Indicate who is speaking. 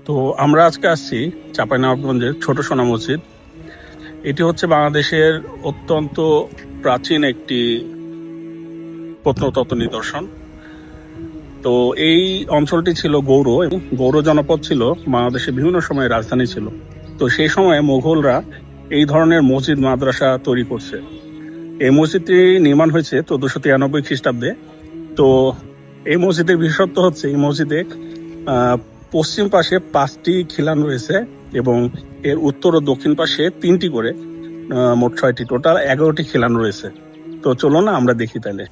Speaker 1: তো আমরা আজকে আসছি চাঁপাইনবাবগঞ্জের ছোট সোনা মসজিদ। এটি হচ্ছে বাংলাদেশের অত্যন্ত প্রাচীন একটি প্রত্নতত্ত্ব নিদর্শন। তো এই অঞ্চলটি ছিল গৌড়, এবং গৌড় জনপদ ছিল বাংলাদেশের বিভিন্ন সময়ে রাজধানী ছিল। তো সেই সময়ে মোগলরা এই ধরনের মসজিদ মাদ্রাসা তৈরি করছে। এই মসজিদটি নির্মাণ হয়েছে 1493 খ্রিস্টাব্দে। তো এই মসজিদের বিশেষত্ব হচ্ছে এই মসজিদে পশ্চিম পাশে 5টি খিলান রয়েছে এবং এর উত্তর ও দক্ষিণ পাশে 3টি করে, মোট 6টি, টোটাল 11টি খিলান রয়েছে। তো চলো না আমরা দেখি তাহলে।